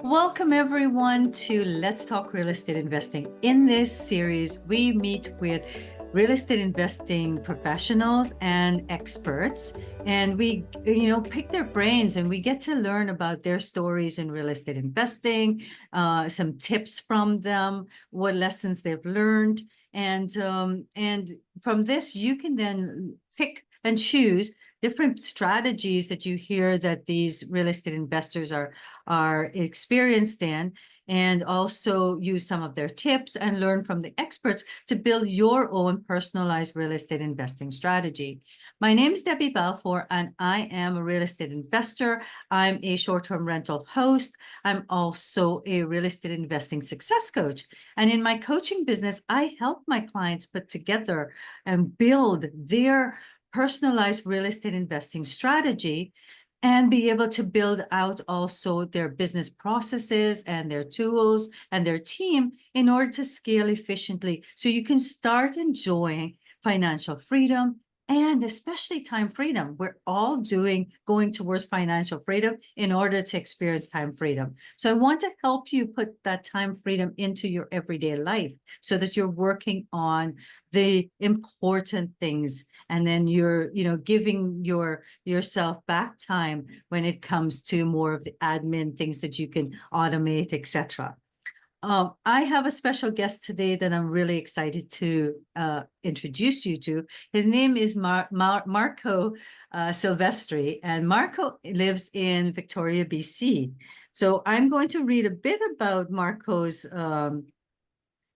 Welcome, everyone, to Let's Talk Real Estate Investing. In this series, we meet with real estate investing professionals and experts, and we, pick their brains and we get to learn about their stories in real estate investing, some tips from them, what lessons they've learned, and from this, you can then pick and choose different strategies that you hear that these real estate investors are experienced in, and also use some of their tips and learn from the experts to build your own personalized real estate investing strategy. My name is Debbie Balfour, and I am a real estate investor. I'm a short-term rental host. I'm also a real estate investing success coach. And in my coaching business, I help my clients put together and build their personalized real estate investing strategy and be able to build out also their business processes and their tools and their team in order to scale efficiently so you can start enjoying financial freedom and especially time freedom. We're all going towards financial freedom in order to experience time freedom. So I want to help you put that time freedom into your everyday life so that you're working on the important things, and then you're giving yourself back time when it comes to more of the admin things that you can automate, etc. I have a special guest today that I'm really excited to introduce you to. His name is Marco Silvestri, and Marco lives in Victoria, BC. So I'm going to read a bit about Marco's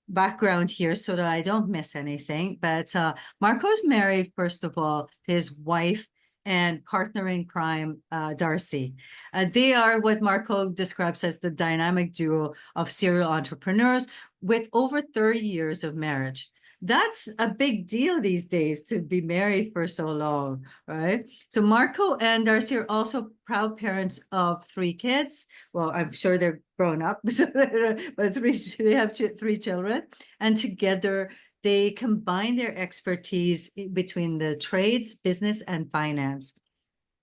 background here so that I don't miss anything. But Marco's married, first of all, to his wife and partner in crime, Darci. They are what Marco describes as the dynamic duo of serial entrepreneurs with over 30 years of marriage. That's a big deal these days to be married for so long, right? So Marco and Darci are also proud parents of 3 kids. Well, I'm sure they're grown up, but they have 3 children, and together they combine their expertise between the trades, business, and finance.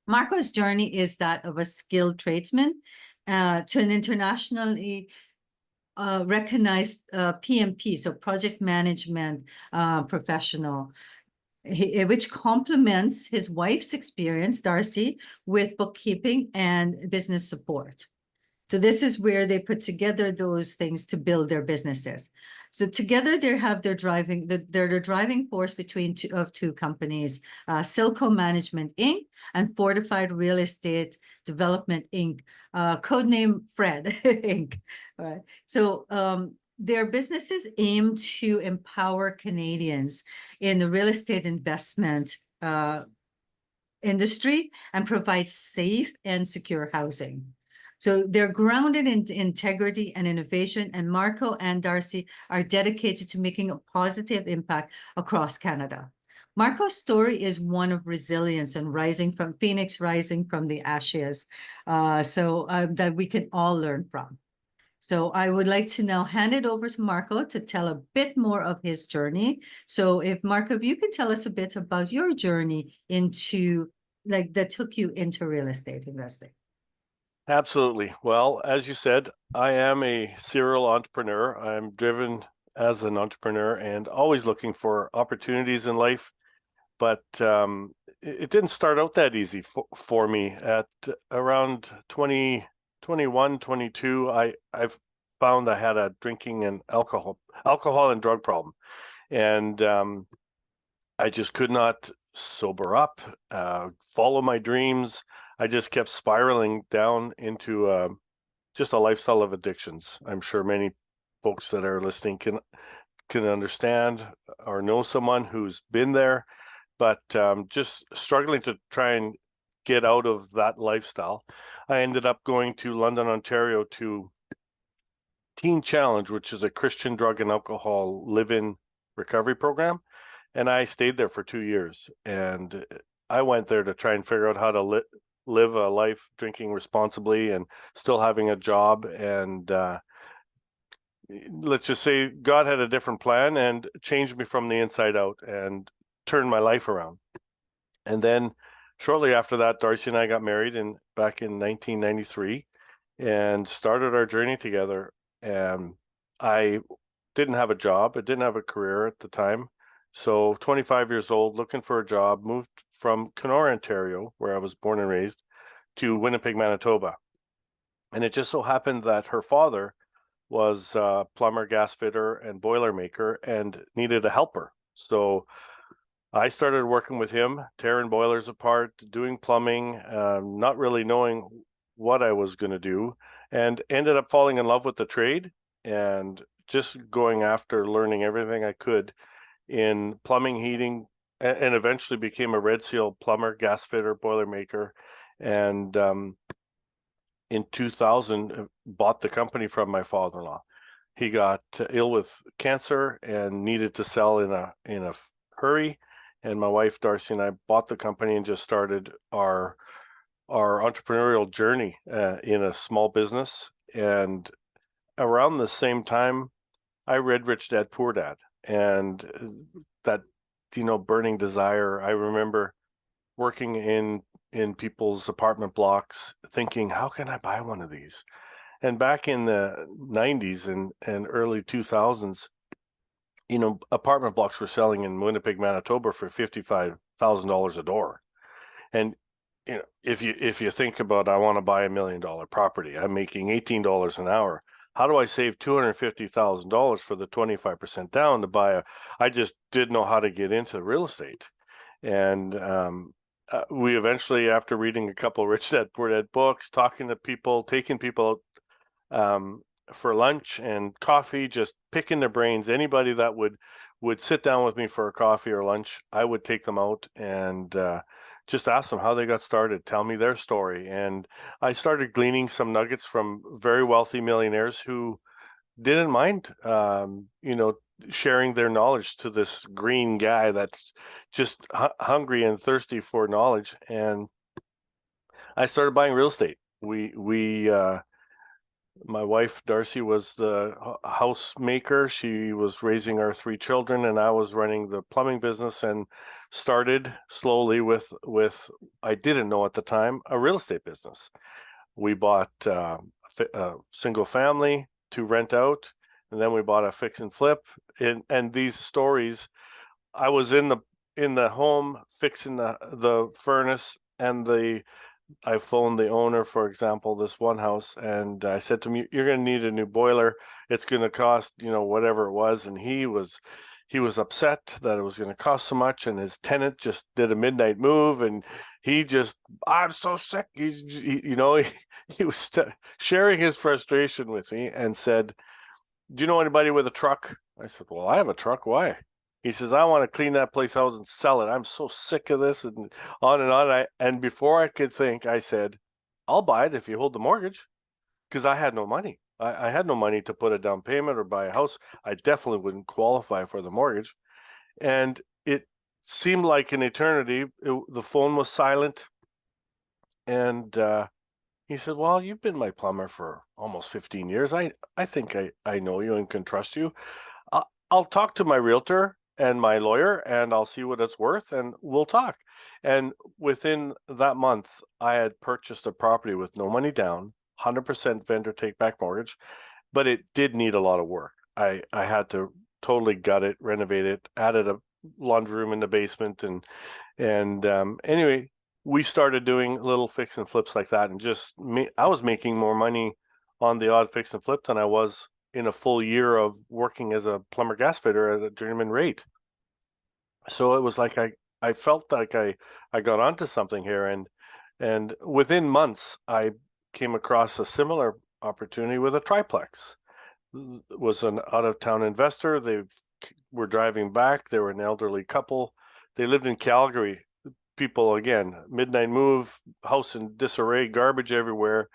Marco's journey is that of a skilled tradesman to an internationally recognized PMP, so project management professional, which complements his wife's experience, Darci, with bookkeeping and business support. So this is where they put together those things to build their businesses. So together they have they're the driving force between two companies, SILCO Management Inc. and Fortified Real Estate Development Inc., codename Fred Inc. All right. So their businesses aim to empower Canadians in the real estate investment industry and provide safe and secure housing. So they're grounded in integrity and innovation, and Marco and Darci are dedicated to making a positive impact across Canada. Marco's story is one of resilience and rising from the ashes, that we can all learn from. So I would like to now hand it over to Marco to tell a bit more of his journey. So if Marco, if you can tell us a bit about your journey that took you into real estate investing. Absolutely. Well, as you said, I am a serial entrepreneur. I'm driven as an entrepreneur and always looking for opportunities in life. But it didn't start out that easy for me. At around 2021, 22, I've found I had a drinking and alcohol and drug problem. And I just could not sober up, follow my dreams. I just kept spiraling down into just a lifestyle of addictions. I'm sure many folks that are listening can understand or know someone who's been there, but just struggling to try and get out of that lifestyle. I ended up going to London, Ontario to Teen Challenge, which is a Christian drug and alcohol live-in recovery program. And I stayed there for 2 years. And I went there to try and figure out how to live a life drinking responsibly and still having a job. And let's just say God had a different plan and changed me from the inside out and turned my life around. And then shortly after that, Darci and I got married back in 1993. and started our journey together. And I didn't have a job. I didn't have a career at the time. So 25 years old, looking for a job, moved from Kenora, Ontario, where I was born and raised, to Winnipeg, Manitoba. And it just so happened that her father was a plumber, gas fitter, and boiler maker and needed a helper. So I started working with him, tearing boilers apart, doing plumbing, not really knowing what I was going to do, and ended up falling in love with the trade and just going after learning everything I could in plumbing, heating, and eventually became a Red Seal plumber, gas fitter, boiler maker, and in 2000 bought the company from my father-in-law. He got ill with cancer and needed to sell in a hurry, and my wife Darci and I bought the company and just started our entrepreneurial journey in a small business. And around the same time, I read Rich Dad Poor Dad, and that burning desire. I remember working in people's apartment blocks, thinking, how can I buy one of these? And back in the 90s and early 2000s, apartment blocks were selling in Winnipeg, Manitoba for $55,000 a door. And if you think about, I want to buy $1 million property, I'm making $18 an hour. How do I save $250,000 for the 25% down to buy I just didn't know how to get into real estate. And we eventually, after reading a couple of Rich Dad Poor Dad books, talking to people, taking people for lunch and coffee, just picking their brains. Anybody that would sit down with me for a coffee or lunch, I would take them out and just ask them how they got started, tell me their story. And I started gleaning some nuggets from very wealthy millionaires who didn't mind, sharing their knowledge to this green guy that's just hungry and thirsty for knowledge. And I started buying real estate. We My wife Darci was the housemaker. She was raising our three children, and I was running the plumbing business. And started slowly with I didn't know at the time, a real estate business. We bought a single family to rent out, and then we bought a fix and flip. And these stories, I was in the home fixing the furnace and I phoned the owner, for example, this one house, and I said to him, "You're going to need a new boiler. It's going to cost, whatever it was." And he was upset that it was going to cost so much. And his tenant just did a midnight move, and I'm so sick. He was sharing his frustration with me and said, "Do you know anybody with a truck?" I said, "Well, I have a truck. Why?" He says, "I want to clean that place out and sell it. I'm so sick of this," and on and on. And before I could think, I said, "I'll buy it if you hold the mortgage," because I had no money. I had no money to put a down payment or buy a house. I definitely wouldn't qualify for the mortgage. And it seemed like an eternity. The phone was silent. And he said, "Well, you've been my plumber for almost 15 years. I think I know you and can trust you. I'll talk to my realtor and my lawyer, and I'll see what it's worth, and we'll talk." And within that month, I had purchased a property with no money down, 100% vendor take back mortgage, but it did need a lot of work. I had to totally gut it, renovate it, added a laundry room in the basement, and anyway, we started doing little fix and flips like that, and I was making more money on the odd fix and flip than I was in a full year of working as a plumber gas fitter at a journeyman rate. So it was like I felt like I got onto something here, and within months I came across a similar opportunity with a triplex. It was an out-of-town investor. They were driving back. They were an elderly couple. They lived in Calgary. People, again, midnight move, house in disarray, garbage everywhere.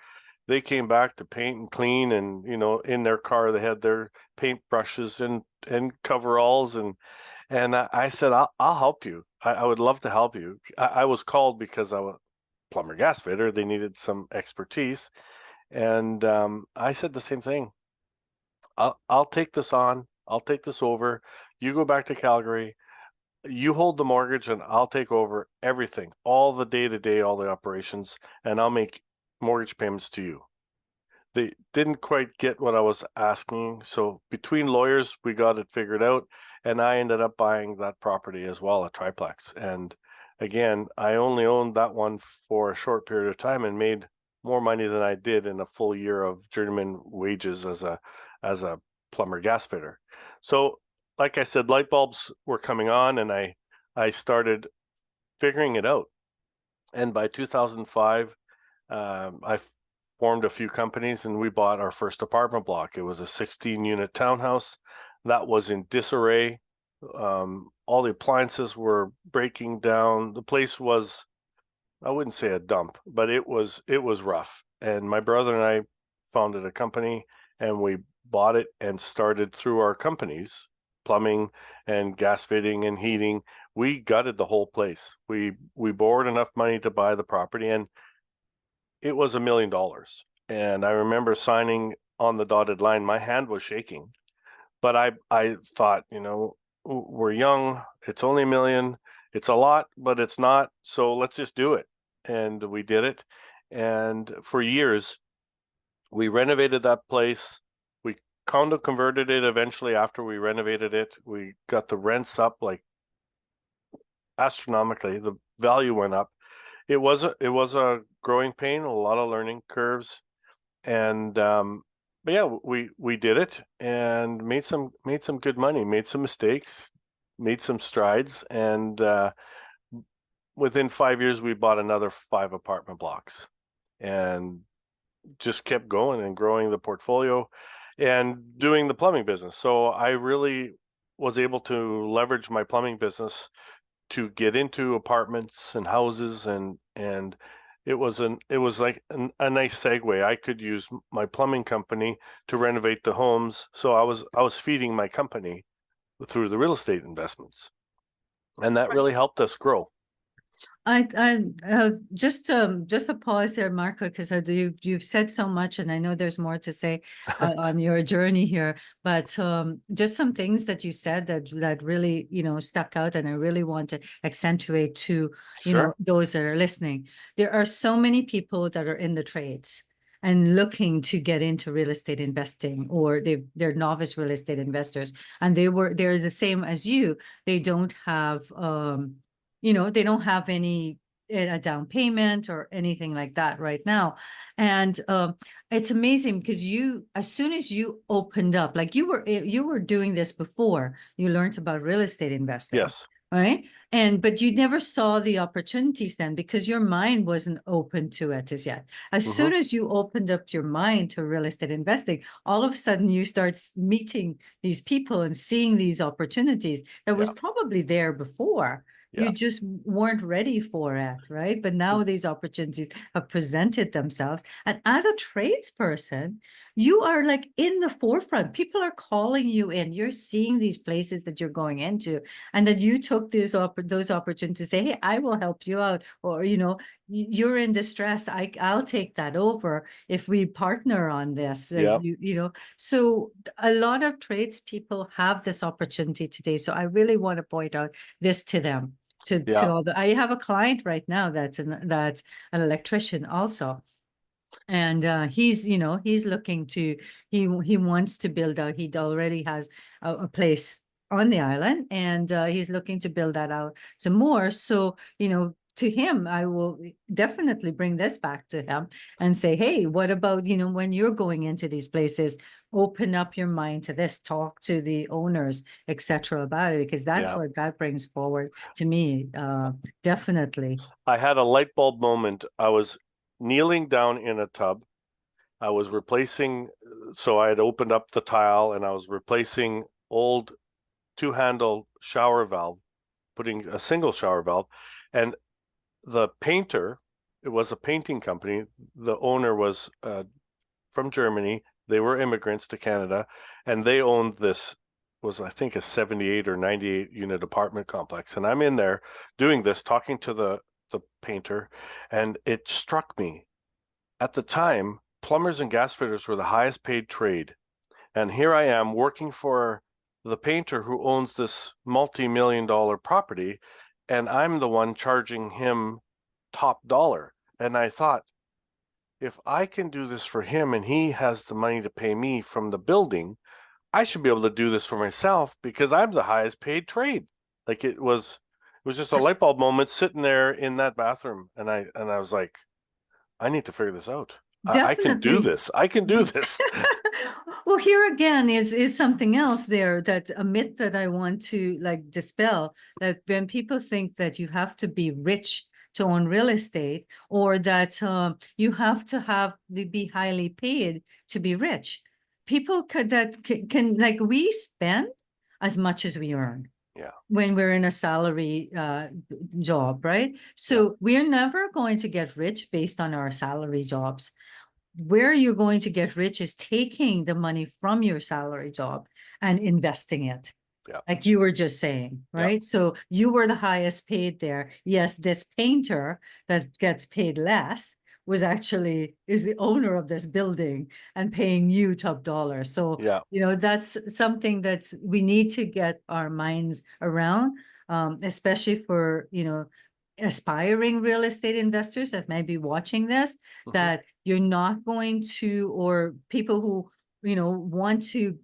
They came back to paint and clean, and in their car they had their paint brushes and coveralls, and I said, I'll help you. I would love to help you. I was called because I was a plumber gas fitter. They needed some expertise, and I said the same thing. I'll take this on. I'll take this over. You go back to Calgary. You hold the mortgage, and I'll take over everything, all the day-to-day, all the operations, and I'll make mortgage payments to you. they didn't quite get what I was asking. So between lawyers, we got it figured out, and I ended up buying that property as well, a triplex. And again, I only owned that one for a short period of time and made more money than I did in a full year of journeyman wages as a plumber gas fitter. So, like I said, light bulbs were coming on, and I started figuring it out. And by 2005, I formed a few companies, and we bought our first apartment block. It was a 16-unit townhouse that was in disarray. All the appliances were breaking down. The place was, I wouldn't say a dump, but it was rough. And my brother and I founded a company, and we bought it and started through our companies, plumbing and gas fitting and heating. We gutted the whole place. We borrowed enough money to buy the property, and it was $1 million. And I remember signing on the dotted line. My hand was shaking, but I thought, we're young. It's only $1 million. It's a lot, but it's not. So let's just do it. And we did it. And for years, we renovated that place. We condo converted it eventually. After we renovated it, we got the rents up like astronomically. The value went up. It was a growing pain, a lot of learning curves, and but yeah, we did it and made some good money, made some mistakes, made some strides, and within 5 years we bought another 5 apartment blocks, and just kept going and growing the portfolio and doing the plumbing business. So I really was able to leverage my plumbing business to get into apartments and houses, and it was like a nice segue. I could use my plumbing company to renovate the homes, so I was feeding my company through the real estate investments, and that really helped us grow. Just a pause there, Marco, because you've said so much, and I know there's more to say on your journey here. But just some things that you said that really stuck out, and I really want to accentuate to Sure. those that are listening. There are so many people that are in the trades and looking to get into real estate investing, or they're novice real estate investors, and they're the same as you. They don't have they don't have any a down payment or anything like that right now. And it's amazing because as soon as you opened up, like you were doing this before you learned about real estate investing. Yes. Right. But you never saw the opportunities then because your mind wasn't open to it as yet. As soon as you opened up your mind to real estate investing, all of a sudden you start meeting these people and seeing these opportunities that was probably there before. You just weren't ready for it, right? But now these opportunities have presented themselves. And as a tradesperson, you are like in the forefront. People are calling you in. You're seeing these places that you're going into, and that you took those opportunities to say, hey, I will help you out. Or, you're in distress. I'll take that over if we partner on this. So a lot of tradespeople have this opportunity today. So I really want to point out this to them. I have a client right now that's an electrician also, and he's looking to he wants to build out. He already has a place on the island, and he's looking to build that out some more. So to him, I will definitely bring this back to him and say, hey, what about when you're going into these places, open up your mind to this, talk to the owners, etc. about it, because that's what that brings forward to me. Definitely. I had a light bulb moment. I was kneeling down in a tub. I was replacing, so I had opened up the tile and I was replacing old 2-handle shower valve, putting a single shower valve. And the painter, it was a painting company. The owner was from Germany. They were immigrants to Canada, and they owned this, was I think a 78 or 98 unit apartment complex. And I'm in there doing this, talking to the painter, and it struck me. At the time, plumbers and gas fitters were the highest paid trade. And here I am working for the painter who owns this multi-million-dollar property, and I'm the one charging him top dollar. And I thought, if I can do this for him and he has the money to pay me from the building, I should be able to do this for myself because I'm the highest paid trade. Like it was just a light bulb moment sitting there in that bathroom, and I was like, I need to figure this out. I can do Definitely. this. I can do this. Well, here again is something else there, that a myth that I want to like dispel, that when people think that you have to be rich to own real estate, or that you have to be highly paid to be rich. People can like, we spend as much as we earn Yeah, when we're in a salary job, right? yeah, So we're never going to get rich based on our salary jobs. Where you're going to get rich is taking the money from your salary job and investing it, yeah, like you were just saying, yeah. right? So you were the highest paid there. Yes, this painter that gets paid less is the owner of this building and paying you top dollar. So, Yeah. that's something that we need to get our minds around, especially for, aspiring real estate investors that may be watching this, Hmm. that you're not going to, or people who, want to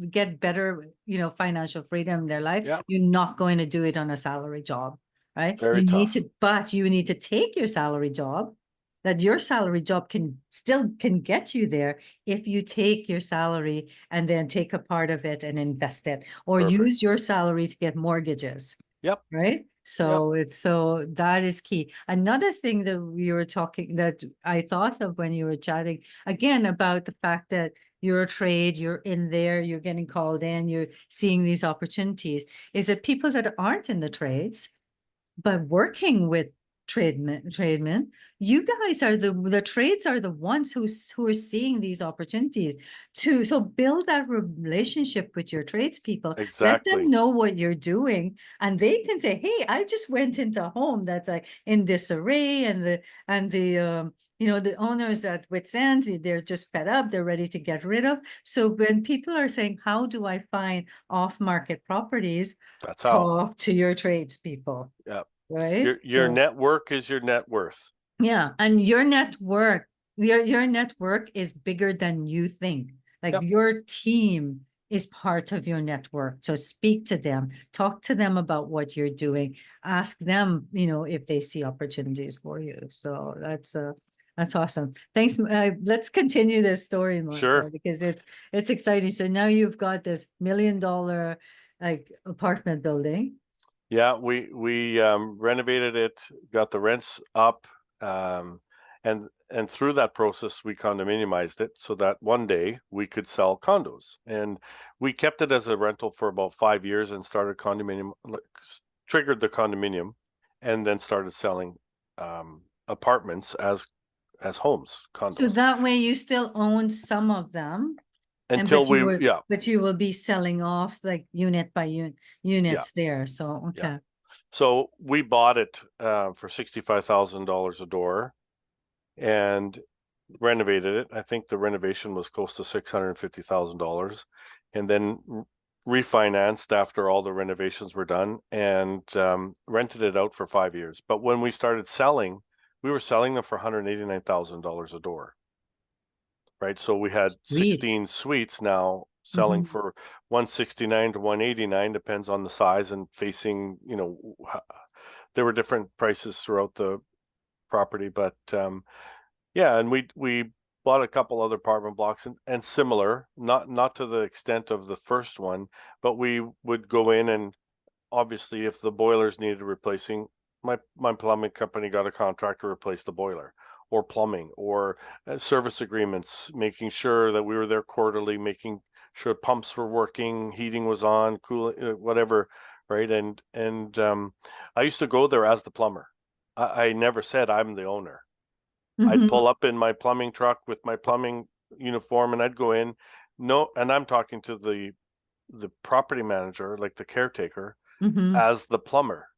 get better, financial freedom in their life, Yeah. you're not going to do it on a salary job, right? Very tough. But you need to take your salary job, that your salary job can get you there if you take your salary and then take a part of it and invest it, or Perfect. use your salary to get mortgages. Yep. Right? Yep. So that is key. Another thing that we were talking, that I thought of when you were chatting again, about the fact that you're a trade, you're in there, you're getting called in, you're seeing these opportunities, is that people that aren't in the trades but working with tradesmen, you guys are the trades are the ones who are seeing these opportunities to, so build that relationship with your tradespeople, let them Exactly. know what you're doing, and they can say, hey, I just went into a home that's like in disarray, and the owners at wit's end, they're just fed up, they're ready to get rid of. So when people are saying, how do I find off-market properties, That's how. talk to your tradespeople, Yep. right? Your So network is your net worth. yeah, and your network is bigger than you think. Like, Yep. your team is part of your network. So speak to them, talk to them about what you're doing, ask them, if they see opportunities for you. So that's awesome. Thanks. Let's continue this story, Sure. Marco, because it's exciting. So now you've got this $1 million like apartment building. Yeah, we renovated it, got the rents up, um, and through that process we condominiumized it so that one day we could sell condos. And we kept it as a rental for about 5 years and started condominium, triggered the condominium, and then started selling apartments as homes, So condos. that way you still own some of them, and Until we, yeah, but you will be selling off like unit by yeah, units there. So yeah. okay. So we bought it for $65,000 a door and renovated it. I think the renovation was close to $650,000, and then refinanced after all the renovations were done, and rented it out for 5 years. But when we started selling, we were selling them for $189,000 a door. Right, so we had Sweet. 16 suites now selling Mhm. for 169 to 189, depends on the size and facing. There were different prices throughout the property, but yeah, and we bought a couple other apartment blocks and similar, not to the extent of the first one, but we would go in, and obviously if the boilers needed replacing, my plumbing company got a contract to replace the boiler, or plumbing, or service agreements, making sure that we were there quarterly, making sure pumps were working, heating was on, cooling, whatever, right? And I used to go there as the plumber. I never said I'm the owner. I'd Mhm. pull up in my plumbing truck with my plumbing uniform, and I'd go in. No, and I'm talking to the property manager, like the caretaker, Mhm. as the plumber.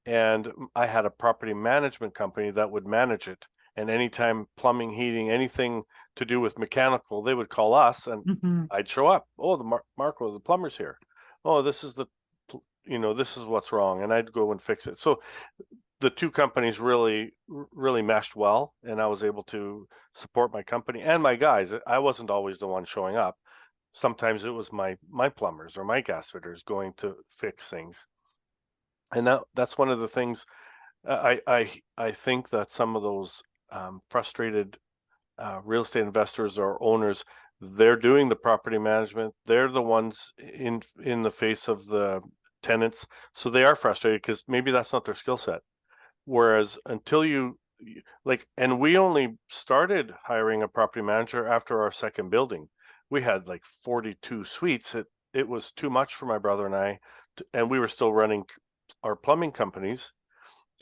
And I had a property management company that would manage it. And anytime plumbing, heating, anything to do with mechanical, they would call us, and Mhm. I'd show up. Oh, the Marco, the plumber's here. Oh, this is this is what's wrong, and I'd go and fix it. So the two companies really meshed well, and I was able to support my company and my guys. I wasn't always the one showing up. Sometimes it was my plumbers or my gas fitters going to fix things. And that's one of the things I think that some of those frustrated real estate investors or owners, they're doing the property management. They're the ones in the face of the tenants, so they are frustrated because maybe that's not their skill set. Whereas until you like, and we only started hiring a property manager after our second building. We had like 42 suites. It was too much for my brother and I, and we were still running our plumbing companies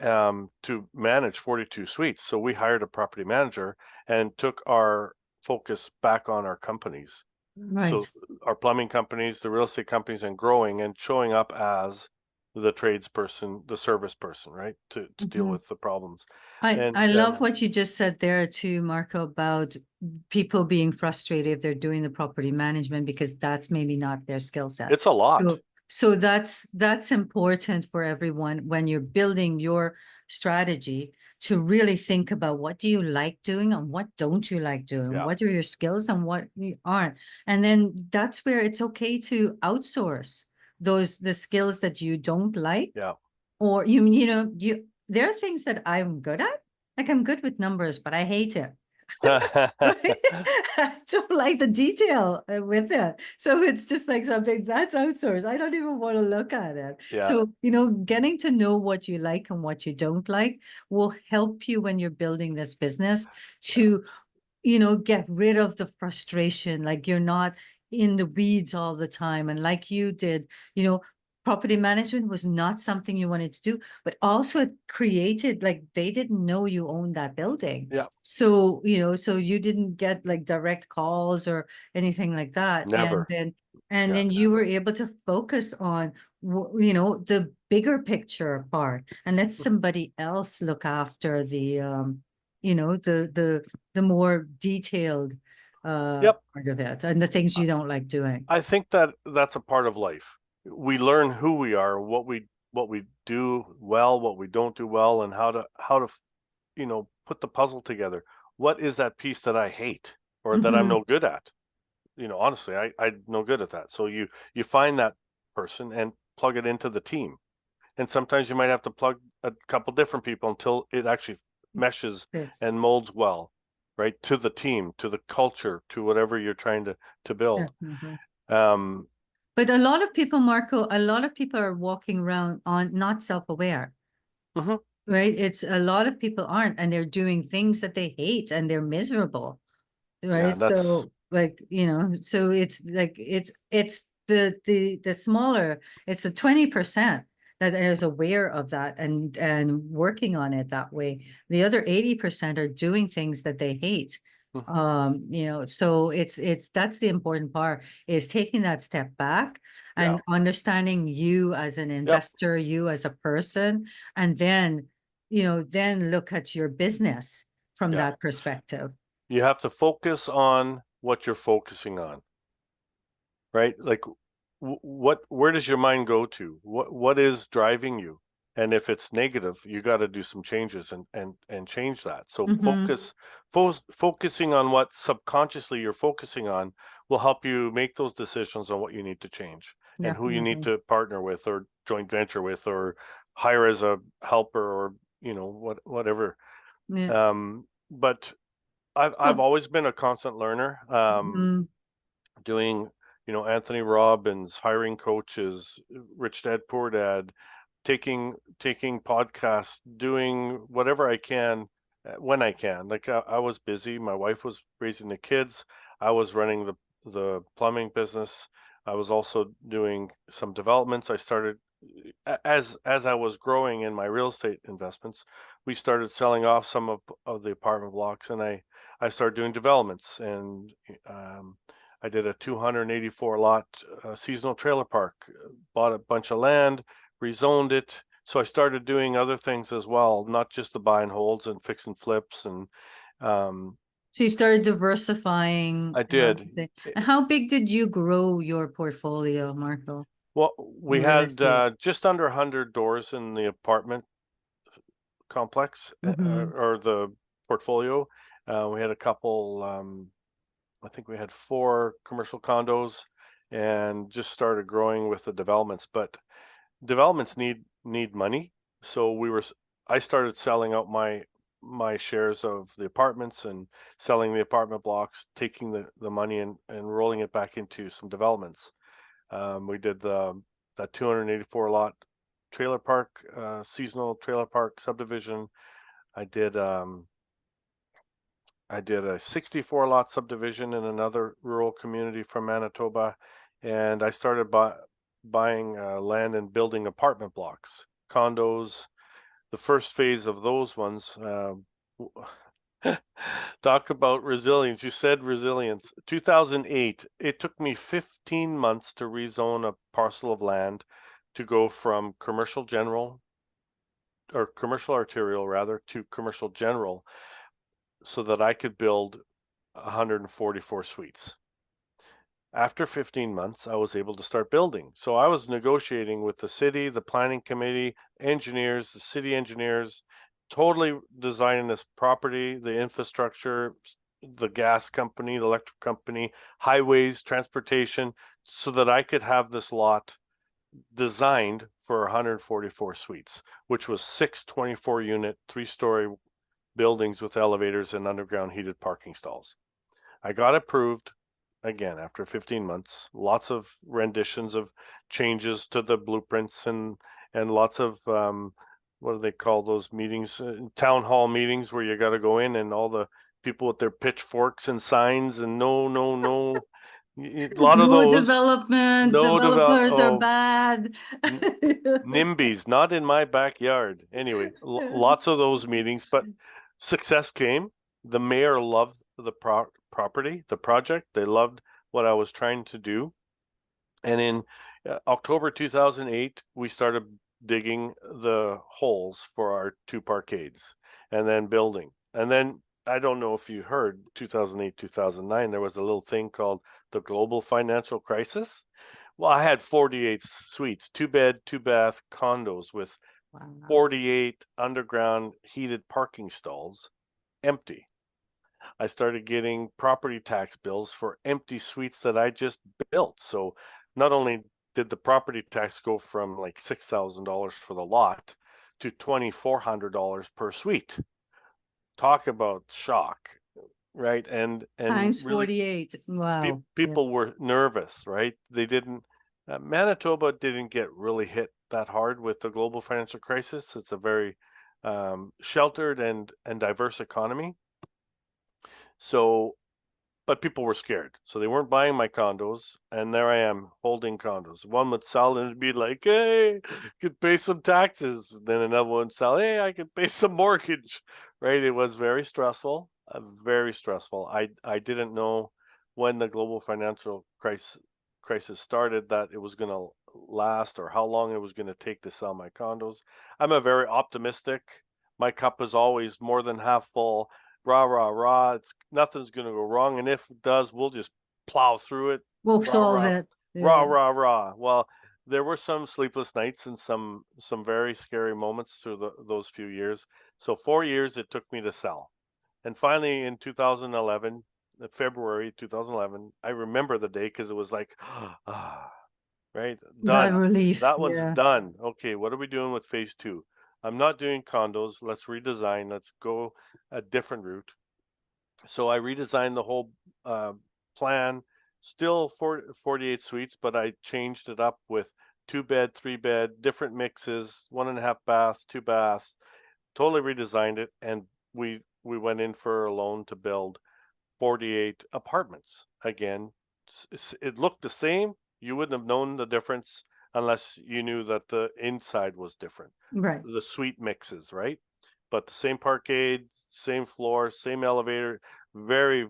to manage 42 suites. So we hired a property manager and took our focus back on our companies. So Right. our plumbing companies, the real estate companies, and growing and showing up as the tradesperson, the service person, right, to deal Mhm. with the problems. I And I love what you just said there too, Marco, about people being frustrated if they're doing the property management because that's maybe not their skill set. it's a lot. So that's important for everyone when you're building your strategy to really think about what do you like doing and what don't you like doing? Yeah, What are your skills and what you aren't? And then that's where it's okay to outsource the skills that you don't like, yeah. or you there are things that I'm good at. Like I'm good with numbers, but I hate it. Right? I don't like the detail with it. So it's just like something that's outsourced. I don't even want to look at it. Yeah, So, getting to know what you like and what you don't like will help you when you're building this business to get rid of the frustration. Like you're not in the weeds all the time. And like you did, property management was not something you wanted to do, but also it created, like, they didn't know you owned that building. yeah. So, so you didn't get like direct calls or anything like that. And Never. then Yeah, you were able to focus on, the bigger picture part and let somebody else look after the more detailed yep. part of it and the things you don't like doing. I think that that's a part of life. We learn who we are, what we do well, what we don't do well, and how to put the puzzle together. What is that piece that I hate or that I'm Mhm. no good at? Honestly, I'm no good at that. So you find that person and plug it into the team. And sometimes you might have to plug a couple different people until it actually meshes Yes. and molds well, right? To the team, to the culture, to whatever you're trying to build. Definitely. Um, But a lot of people, Marco, a lot of people are walking around on not self-aware, mhm. right? It's a lot of people aren't, and they're doing things that they hate and they're miserable. Yeah, Right. that's So like, so it's like it's the smaller, it's the 20% that is aware of that and working on it that way. The other 80% are doing things that they hate. mhm. So it's that's the important part, is taking that step back Yeah, and understanding you as an yep, investor, you as a person, and then look at your business from yeah. that perspective. You have to focus on what you're focusing on, right? Like where does your mind go to? What is driving you? And if it's negative, you got to do some changes and change that. So Mhm. focusing on what subconsciously you're focusing on will help you make those decisions on what you need to change and who you need Definitely. to partner with or joint venture with or hire as a helper or whatever. Yeah. But I've So, always been a constant learner. mhm. Doing, Anthony Robbins, hiring coaches, Rich Dad Poor Dad, taking podcasts, doing whatever I can when I can. Like I was busy. My wife was raising the kids. I was running the plumbing business. I was also doing some developments. I started as I was growing in my real estate investments. We started selling off some of the apartment blocks, and I started doing developments and um, I did a 284 lot seasonal trailer park, bought a bunch of land, rezoned it. So I started doing other things as well, not just the buy and holds and fix and flips. And um, So you started diversifying. I did. And how big did you grow your portfolio, Marco, Well, in we real had estate? just under 100 doors in the apartment complex Mhm. or the portfolio. We had a couple, I think we had 4 commercial condos and just started growing with the developments. But developments need money. So I started selling out my shares of the apartments and selling the apartment blocks, taking the money and rolling it back into some developments. We did that 284 lot trailer park, seasonal trailer park subdivision. I did I did a 64 lot subdivision in another rural community from Manitoba, and I started buying land and building apartment blocks, condos. The first phase of those ones. Talk about resilience. You said resilience. 2008, it took me 15 months to rezone a parcel of land to go from commercial general or commercial arterial rather to commercial general so that I could build 144 suites. After 15 months, I was able to start building. So I was negotiating with the city, the planning committee, engineers, the city engineers, totally designing this property, the infrastructure, the gas company, the electric company, highways, transportation, so that I could have this lot designed for 144 suites, which was 6 24-unit, 3-story buildings with elevators and underground heated parking stalls. I got approved again after 15 months. Lots of renditions of changes to the blueprints and lots of what do they call those meetings? Town hall meetings where you got to go in and all the people with their pitchforks and signs and no. A lot of No those. development, No develop. developers are Oh, bad. NIMBYs, not in my backyard. Anyway, lots of those meetings, but success came. The mayor loved the property, the project. They loved what I was trying to do. And in October 2008, we started digging the holes for our 2 parkades and then building. And then I don't know if you heard 2008, 2009, there was a little thing called the global financial crisis. Well, I had 48 suites, 2-bed, 2-bath condos with Wow. 48 underground heated parking stalls empty. I started getting property tax bills for empty suites that I just built. So not only did the property tax go from like $6,000 for the lot to $2,400 per suite. Talk about shock, right? And Times really 48. Wow. people were nervous, right? They didn't Manitoba didn't get really hit that hard with the global financial crisis. It's a very sheltered and diverse economy. So, but people were scared. So they weren't buying my condos. And there I am holding condos. One would sell and it'd be like, hey, could pay some taxes. Then another one would sell, hey, I could pay some mortgage, right? It was very stressful, very stressful. I didn't know when the global financial crisis started that it was going to last or how long it was going to take to sell my condos. I'm a very optimistic. My cup is always more than half full. Rah rah rah, it's nothing's gonna go wrong, and if it does, we'll just plow through it. We'll Rah solve rah it. rah Yeah. rah rah. Well, there were some sleepless nights and some very scary moments through those few years. So 4 years it took me to sell, and finally in 2011, February 2011, I remember the day because it was like, right, That done. relief. That one's Yeah. done. Okay, what are we doing with phase 2? I'm not doing condos. Let's redesign. Let's go a different route. So I redesigned the whole uh, plan. Still 48 suites, but I changed it up with 2-bed, 3-bed, different mixes, 1.5 baths, 2 baths. Totally redesigned it, and we went in for a loan to build 48 apartments. Again, it looked the same. You wouldn't have known the difference unless you knew that the inside was different. Right. The suite mixes, right? But the same parkade, same floor, same elevator, very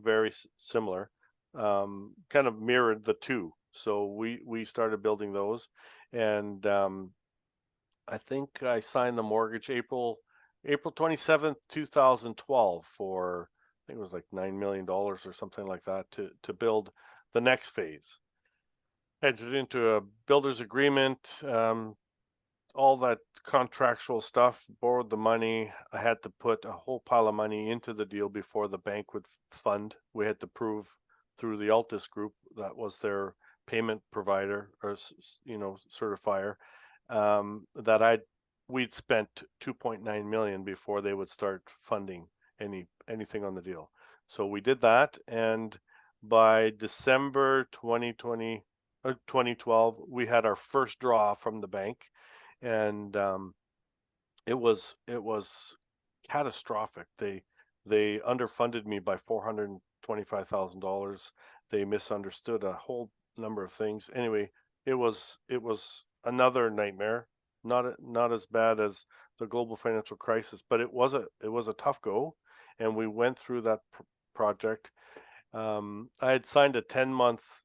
similar. Kind of mirrored the two. So we started building those, and I think I signed the mortgage April 27th, 2012 for I think it was like $9 million or something like that to build the next phase. Entered into a builder's agreement. all that contractual stuff, borrowed the money. I had to put a whole pile of money into the deal before the bank would fund. We had to prove through the Altus group, that was their payment provider or certifier, that we'd spent 2.9 million before they would start funding anything on the deal. So we did that, and by December 2012, we had our first draw from the bank, and it was catastrophic. They underfunded me by $425,000. They misunderstood a whole number of things. Anyway, it was another nightmare. Not as bad as the global financial crisis, but it was a tough go, and we went through that project. I had signed a 10-month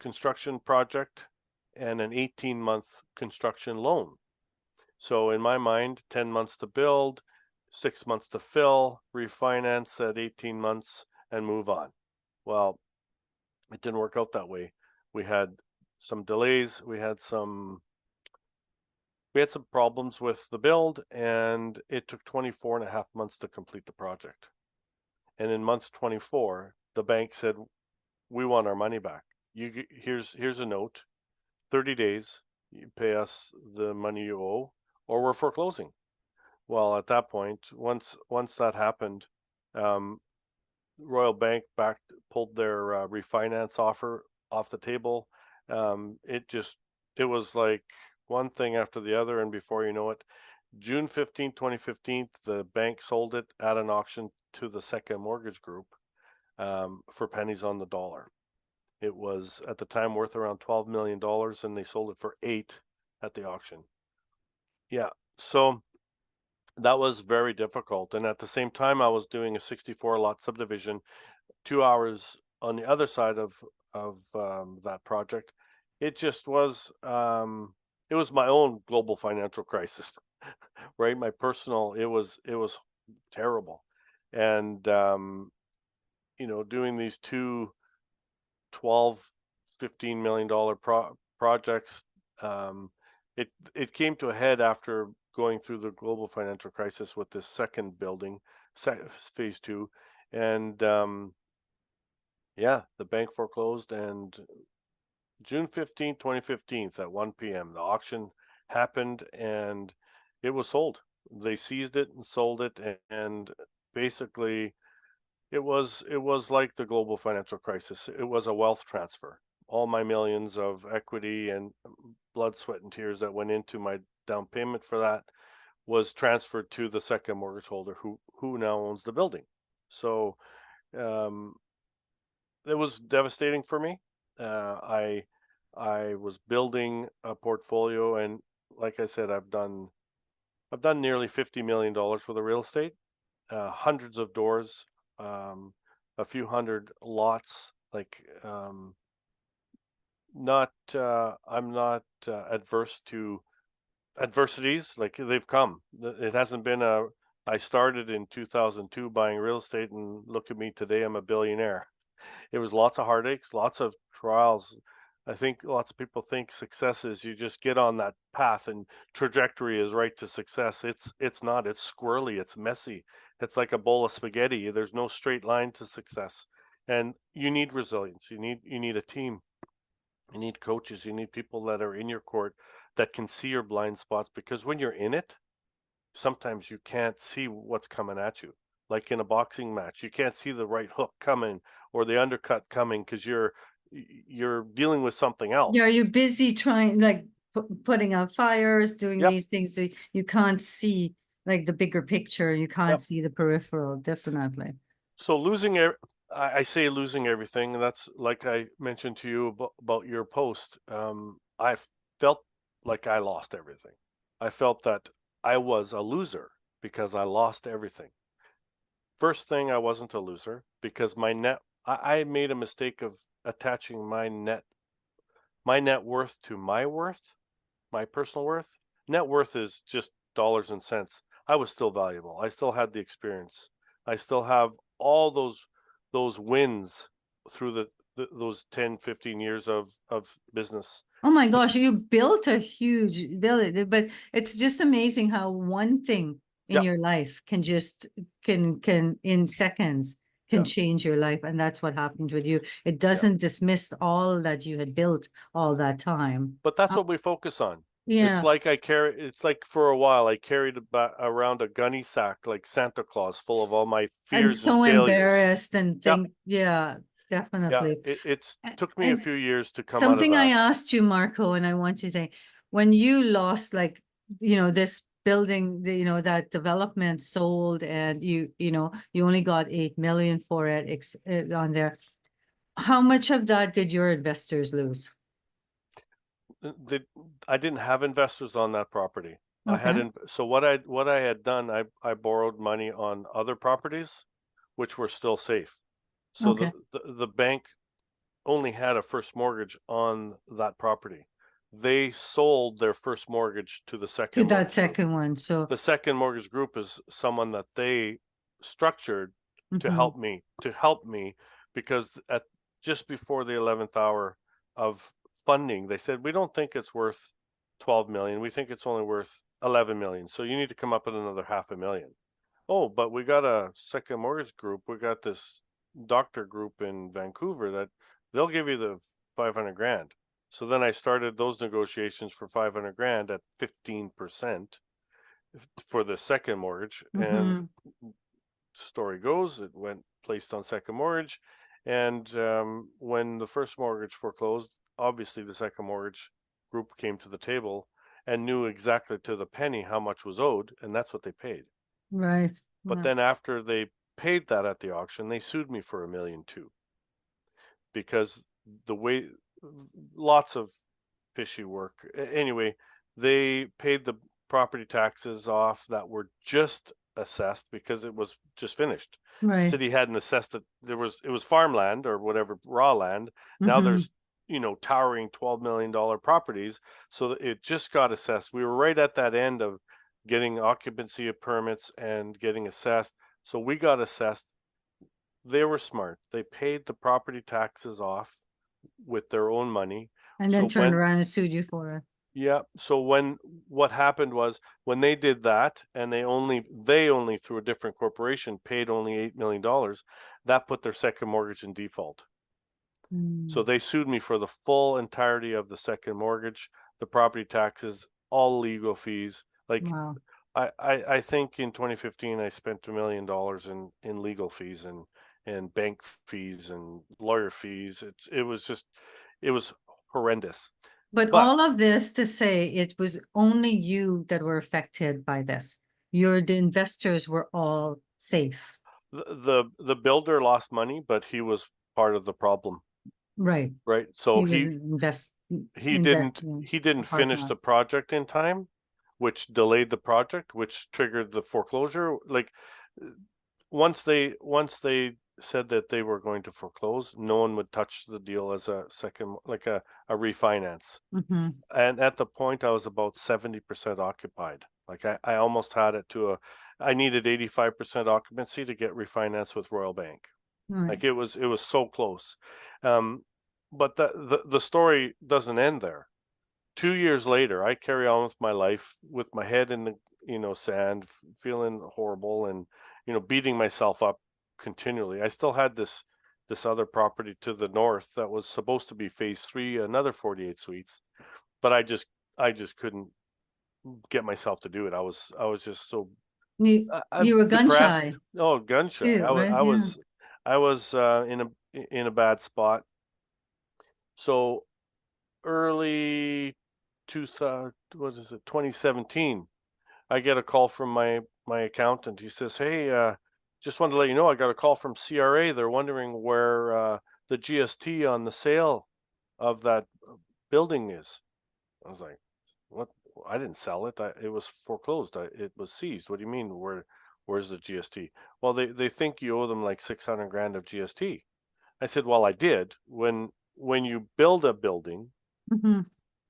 construction project and an 18-month construction loan. So in my mind, 10 months to build, 6 months to fill, refinance at 18 months, and move on. Well, it didn't work out that way. We had some delays. We had some problems with the build, and it took 24 and a half months to complete the project. And in month 24, the bank said, we want our money back. Here's a note, 30 days, you pay us the money you owe, or we're foreclosing. Well, at that point, once that happened, Royal Bank pulled their refinance offer off the table. It was like one thing after the other, and before you know it, June 15, 2015, the bank sold it at an auction to the Second Mortgage Group for pennies on the dollar. It was at the time worth around $12 million, and they sold it for $8 million at the auction. Yeah, so that was very difficult. And at the same time, I was doing a 64 lot subdivision 2 hours on the other side of that project. It just was it was my own global financial crisis, right? My personal, it was terrible. And doing these two 12, $15 million projects, it came to a head after going through the global financial crisis with this second building, phase 2, and the bank foreclosed, and June 15, 2015 at 1 p.m. the auction happened, and it was sold. They seized it and sold it, and basically it was like the global financial crisis. It was a wealth transfer. All my millions of equity and blood, sweat, and tears that went into my down payment for that was transferred to the second mortgage holder, who now owns the building. So it was devastating for me. I was building a portfolio, and like I said, I've done nearly $50 million worth of real estate, hundreds of doors, a few hundred lots. I'm not adverse to adversities. Like, they've come. It hasn't been I started in 2002 buying real estate, and look at me today, I'm a billionaire. It was lots of heartaches, lots of trials. I think lots of people think success is you just get on that path and trajectory is right to success. It's not. It's squirrely. It's messy. It's like a bowl of spaghetti. There's no straight line to success, and you need resilience. You need a team. You need coaches. You need people that are in your court that can see your blind spots, because when you're in it, sometimes you can't see what's coming at you. Like in a boxing match, you can't see the right hook coming or the undercut coming because you're dealing with something else. Yeah, you're busy trying, like, putting out fires, doing Yep. these things, so you can't see like the bigger picture. You can't Yep. see the peripheral, definitely. So I say losing everything. That's like I mentioned to you about your post. I felt like I lost everything. I felt that I was a loser because I lost everything. First thing, I wasn't a loser because I made a mistake of attaching my net worth to my worth, my personal worth. Net worth is just dollars and cents. I was still valuable. I still had the experience. I still have all those wins through those 10, 15 years of business. Oh my gosh, you built a huge building, but it's just amazing how one thing in Yeah, your life can in seconds can yeah. change your life. And that's what happened with you. It Yeah. doesn't dismiss all that you had built all that time. But that's Uh, what we focus on. yeah. It's like for a while I carried around a gunny sack like Santa Claus full of all my And fears and so failures. embarrassed and Yeah, think, yeah, yeah. definitely. It's took me a And few years to come out of something I that. asked you, Marco, and I want you to think, when you lost, like, this building, that development sold, and you only got 8 million for it on there. How much of that did your investors lose? The, I didn't have investors on that property. Okay, So what I had done, I borrowed money on other properties, which were still safe. So okay. the bank only had a first mortgage on that property. They sold their first mortgage to the To second that mortgage group. second one, so. The second mortgage group is someone that they structured Mhm. to help me because at just before the 11th hour of funding, they said, we don't think it's worth 12 million. We think it's only worth 11 million. So you need to come up with another half a million. Oh, but we got a second mortgage group. We got this doctor group in Vancouver that they'll give you the 500 grand. So then I started those negotiations for 500 grand at 15% for the second mortgage. And Mhm. story goes, it went placed on second mortgage. And when the first mortgage foreclosed, obviously the second mortgage group came to the table and knew exactly to the penny how much was owed, and that's what they paid. Right. But Yeah. then after they paid that at the auction, they sued me for $1.2 million because the way lots of fishy work. Anyway, they paid the property taxes off that were just assessed because it was just finished. The Right. city hadn't assessed it. It was farmland or whatever, raw land. Now Mhm. there's towering $12 million properties, so it just got assessed. We were right at that end of getting occupancy permits and getting assessed. So we got assessed. They were smart. They paid the property taxes off with their own money. And then So turned when around and sued you for it. yeah, so when what happened was when they did that and they only through a different corporation paid only $8 million, that put their second mortgage in default. So Mm. they sued me for the full entirety of the second mortgage, the property taxes, all legal fees. Like Wow. I think in 2015 I spent $1 million in legal fees and bank fees and lawyer fees. It was horrendous. But But all of this to say, it was only you that were affected by this. The investors were all safe. the builder lost money, but he was part of the problem, Right. right? So He was invest he in that, didn't he didn't finish apartment. the project in time, which delayed the project, which triggered the foreclosure. Like once they said that they were going to foreclose, no one would touch the deal as a second, like a refinance. Mhm. And at the point I was about 70% occupied. Like I almost had it to I needed 85% occupancy to get refinanced with Royal Bank. Right. Like it was so close. Um, but the story doesn't end there. 2 years later, I carry on with my life with my head in the sand, feeling horrible and beating myself up continually. I still had this other property to the north that was supposed to be phase three, another 48 suites, but I just couldn't get myself to do it. I was just so You were gun depressed. shy Oh, gun shy. too, I was right? I Yeah. was I was in a bad spot. So early 2000, what is it, 2017, I get a call from my accountant. He says, "Hey, just wanted to let you know I got a call from CRA. They're wondering where the GST on the sale of that building is." I was like, "What? I didn't sell it. It was foreclosed. It was seized. What do you mean? Where's the GST?" Well, they think you owe them like 600 grand of GST. I said, "Well, I did. When you build a building Mhm.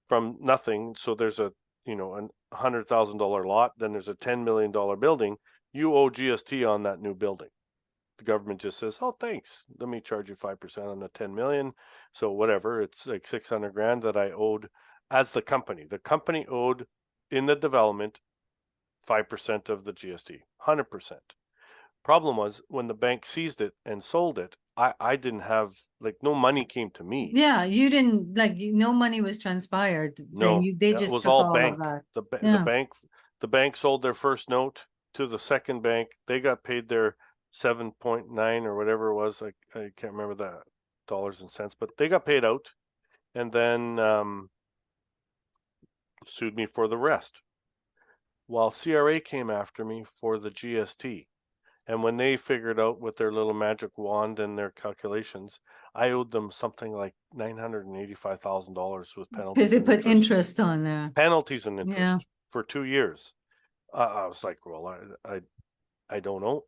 from nothing, so there's $100,000 lot, then there's a $10 million building, you owe GST on that new building." The government just says, "Oh, thanks. Let me charge you 5% on the 10 million." So whatever, it's like 600 grand that I owed as the company. The company owed in the development 5% of the GST, 100%. Problem was when the bank seized it and sold it, I didn't have, like, no money came to me. Yeah, you didn't like no money was transpired. No, They it just was took all all of bank. that. The Yeah. bank, the bank sold their first note to the second bank. They got paid their 7.9 or whatever it was. I can't remember the dollars and cents, but they got paid out, and then sued me for the rest. While CRA came after me for the GST. And when they figured out with their little magic wand and their calculations, I owed them something like $985,000 with Because penalties they and put interest. interest on there. Penalties and Yeah. interest for 2 years. I was like, well, I don't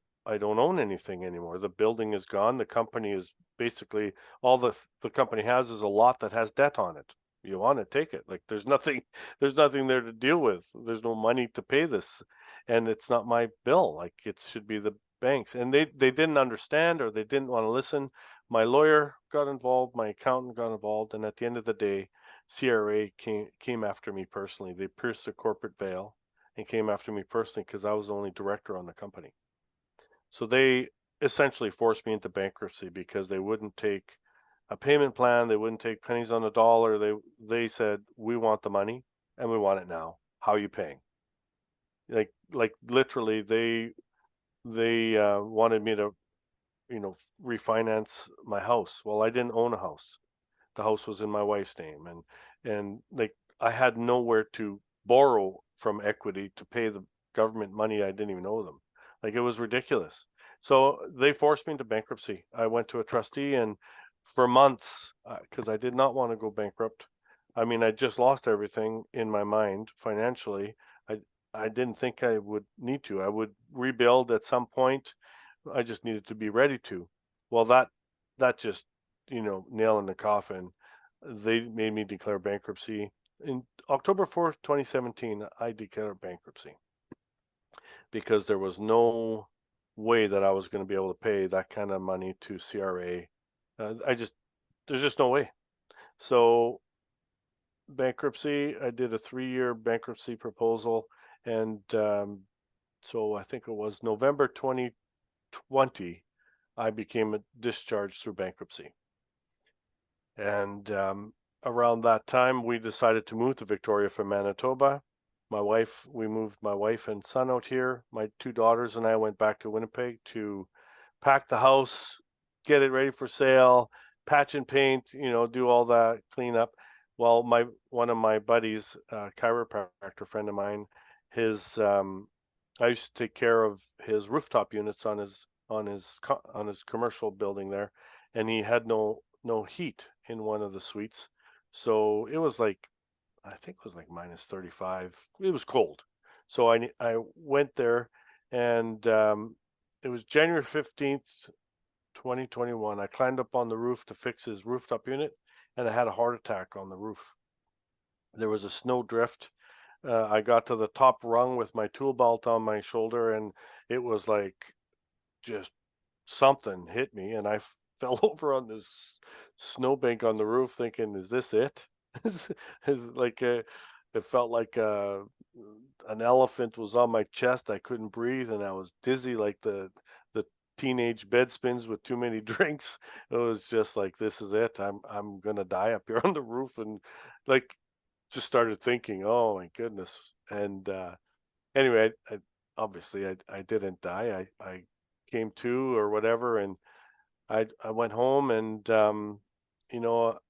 own anything anymore. The building is gone. The company is basically all the company has is a lot that has debt on it. You want to take it. Like there's nothing there to deal with. There's no money to pay this, and it's not my bill. Like it should be the banks. And they didn't understand, or they didn't want to listen. My lawyer got involved, my accountant got involved, and at the end of the day, CRA came after me personally. They pierced the corporate veil and came after me personally because I was the only director on the company. So they essentially forced me into bankruptcy because they wouldn't take a payment plan, they wouldn't take pennies on the dollar. They said, "We want the money and we want it now. How are you paying?" Like literally they wanted me to, refinance my house. Well, I didn't own a house. The house was in my wife's name, and like I had nowhere to borrow from equity to pay the government money I didn't even owe them. Like it was ridiculous. So they forced me into bankruptcy. I went to a trustee, and for months, because I did not want to go bankrupt. I mean, I just lost everything in my mind financially. I I didn't think I would need to. I would rebuild at some point. I just needed to be ready to. Well, that just, nail in the coffin. They made me declare bankruptcy. In October 4th, 2017, I declared bankruptcy because there was no way that I was going to be able to pay that kind of money to CRA. There's just no way. So bankruptcy, I did a 3-year bankruptcy proposal, and so I think it was November 2020, I became discharged through bankruptcy. And around that time, we decided to move to Victoria from Manitoba. We moved my wife and son out here. My 2 daughters and I went back to Winnipeg to pack the house, get it ready for sale, patch and paint, do all that cleanup. Well, one of my buddies, chiropractor friend of mine, his I used to take care of his rooftop units on his commercial building there, and he had no heat in one of the suites. So it was like, I think it was like minus 35. It was cold. So I went there, and it was January 15th, 2021. I climbed up on the roof to fix his rooftop unit, and I had a heart attack on the roof. There was a snow drift. I got to the top rung with my tool belt on my shoulder, and it was like just something hit me, and I fell over on this snowbank on the roof, thinking, "Is this it?" Is like it felt like an elephant was on my chest. I couldn't breathe, and I was dizzy, like the teenage bed spins with too many drinks. It was just like, "This is it. I'm gonna die up here on the roof," and like just started thinking, "Oh my goodness." And anyway, obviously I didn't die. I came to or whatever, and I went home, and you know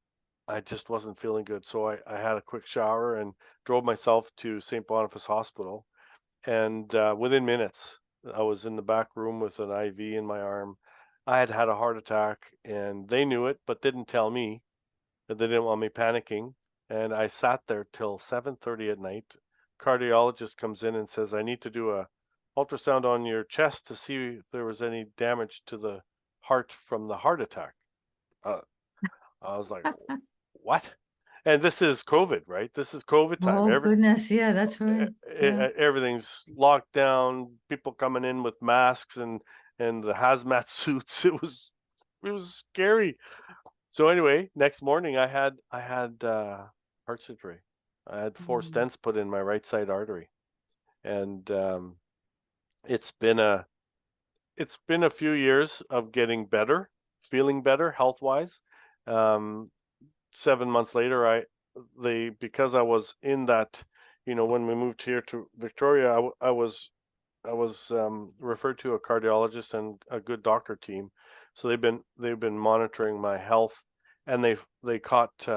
I just wasn't feeling good. So I had a quick shower and drove myself to St. Boniface Hospital, and within minutes I was in the back room with an IV in my arm. I had had a heart attack, and they knew it but didn't tell me, that they didn't want me panicking. And I sat there till 7:30 at night. Cardiologist comes in and says, "I need to do a ultrasound on your chest to see if there was any damage to the heart from the heart attack." Uh, I was like, "What?" And this is COVID, right? This is COVID time. Oh goodness, yeah, that's right. Yeah. Everything's locked down. People coming in with masks, and and the hazmat suits. It was scary. So anyway, next morning I had heart surgery. I had 4 stents put in my right side artery, and it's been a it's been a few years of getting better, feeling better health wise. Um, 7 months later, because I was in that, when we moved here to Victoria, I was referred to a cardiologist and a good doctor team, so they've been monitoring my health, and they caught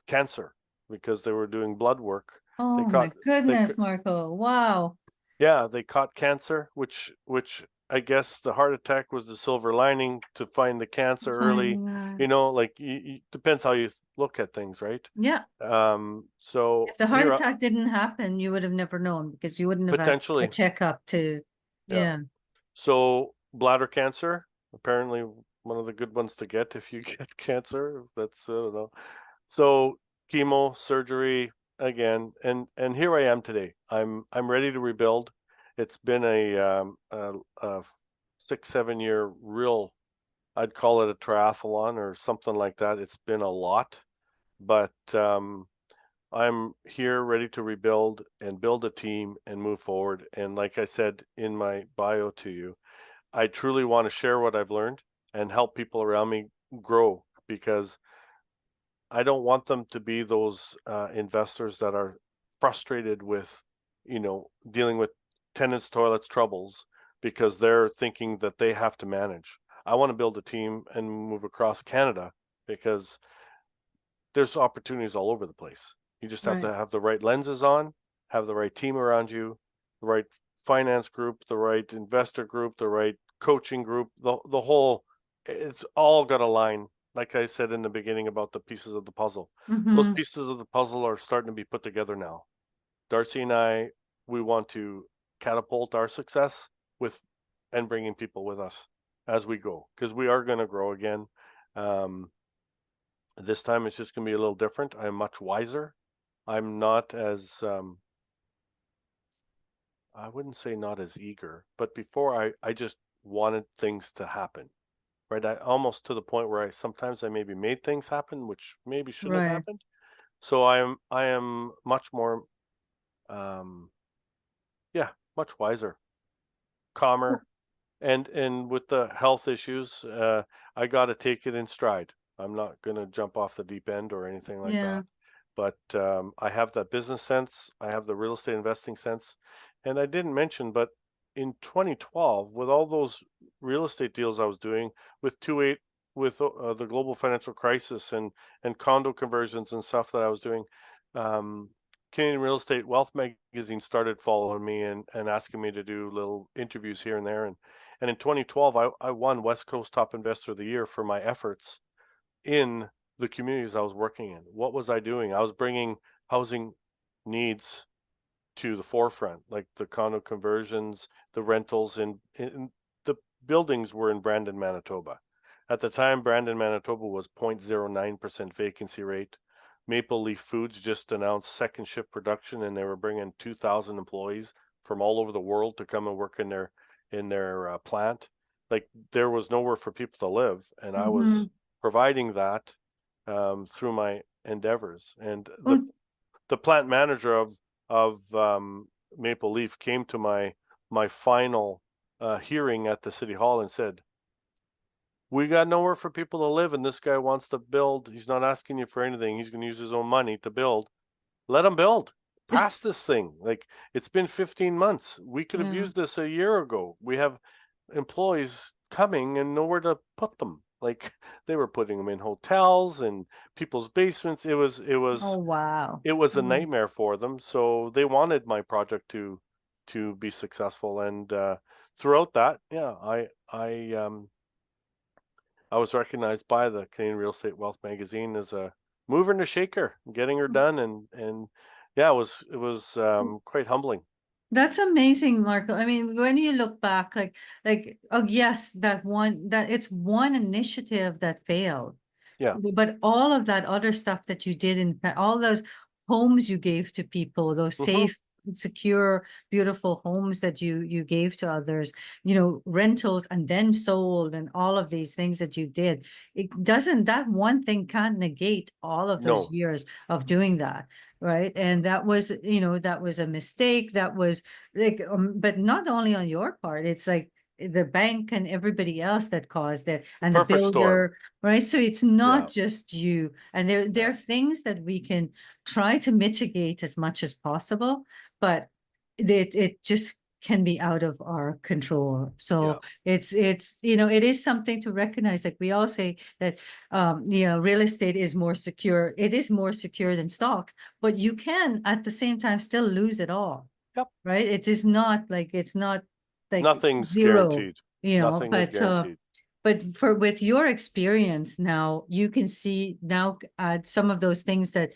cancer because they were doing blood work. They Oh my caught they goodness, Marco. Wow. Yeah, they caught cancer, which I guess the heart attack was the silver lining to find the cancer early. Finding that. Like depends how you look at things, right? Yeah. So If the heart here, attack didn't happen, you would have never known because you wouldn't have had a potentially, checkup to, yeah. yeah. So bladder cancer, apparently one of the good ones to get if you get cancer. That's no. So chemo, surgery again, and here I am today. I'm ready to rebuild. It's been a 6 7 year real. I'd call it a triathlon or something like that. It's been a lot, but I'm here ready to rebuild and build a team and move forward. And like I said in my bio to you, I truly want to share what I've learned and help people around me grow, because I don't want them to be those investors that are frustrated with, dealing with tenants, toilets, troubles because they're thinking that they have to manage. I want to build a team and move across Canada because there's opportunities all over the place. You just have Right. to have the right lenses on, have the right team around you, the right finance group, the right investor group, the right coaching group, the whole, it's all got to line. Like I said in the beginning about the pieces of the puzzle. Those Mm-hmm. pieces of the puzzle are starting to be put together now. Darci and I, we want to catapult our success with and bringing people with us as we go, because we are going to grow again. Um, this time it's just going to be a little different. I'm much wiser. I'm not as, I wouldn't say not as eager, but before I just wanted things to happen, right? I almost to the point where I maybe made things happen, which maybe shouldn't have Right. happened. So I am much more, um, yeah, much wiser, Well, calmer, and with the health issues, I got to take it in stride. I'm not going to jump off the deep end or anything like yeah. that. But I have that business sense. I have the real estate investing sense. And I didn't mention, but in 2012, with all those real estate deals I was doing with 28, with the global financial crisis and condo conversions and stuff that I was doing, um, Canadian Real Estate Wealth magazine started following me and asking me to do little interviews here and there. And in 2012, I won West Coast Top Investor of the Year for my efforts in the communities I was working in. What was I doing? I was bringing housing needs to the forefront, like the condo conversions, the rentals, and the buildings were in Brandon, Manitoba. At the time, Brandon, Manitoba was 0.09% vacancy rate. Maple Leaf Foods just announced second shift production, and they were bringing 2,000 employees from all over the world to come and work in their plant. Like there was nowhere for people to live, and I Mm-hmm. was providing that through my endeavors. And the Well, the plant manager of Maple Leaf came to my final hearing at the city hall and said, "We got nowhere for people to live, and this guy wants to build. He's not asking you for anything. He's going to use his own money to build. Let him build. Pass this thing. Like it's been 15 months. We could have yeah. used this a year ago. We have employees coming and nowhere to put them. Like they were putting them in hotels and people's basements. It was it Oh, was wow. it was a Mm. nightmare for them. So they wanted my project to be successful. And throughout that, yeah, I was recognized by the Canadian Real Estate Wealth magazine as a mover and a shaker, getting her done, and yeah, it was quite humbling. That's amazing, Marco. I mean, when you look back, oh yes, that it's one initiative that failed. Yeah. But all of that other stuff that you did all those homes you gave to people, those Hmm. safe secure, beautiful homes that you gave to others, rentals and then sold, and all of these things that you did. That one thing can't negate all of those No, years of doing that. Right. And that was, that was a mistake. That was like, but not only on your part, it's like the bank and everybody else that caused it, and the perfect storm. builder, right? So it's Yeah, not just you. And there yeah, are things that we can try to mitigate as much as possible, but it just can be out of our control. yeah, So it's it is something to recognize. Like we all say that real estate is more secure. It is more secure than stocks, but you can at the same time still lose it all, yep. right? It is not like, it's not like Nothing's zero, guaranteed. Nothing is guaranteed. but for with your experience now, you can see now some of those things that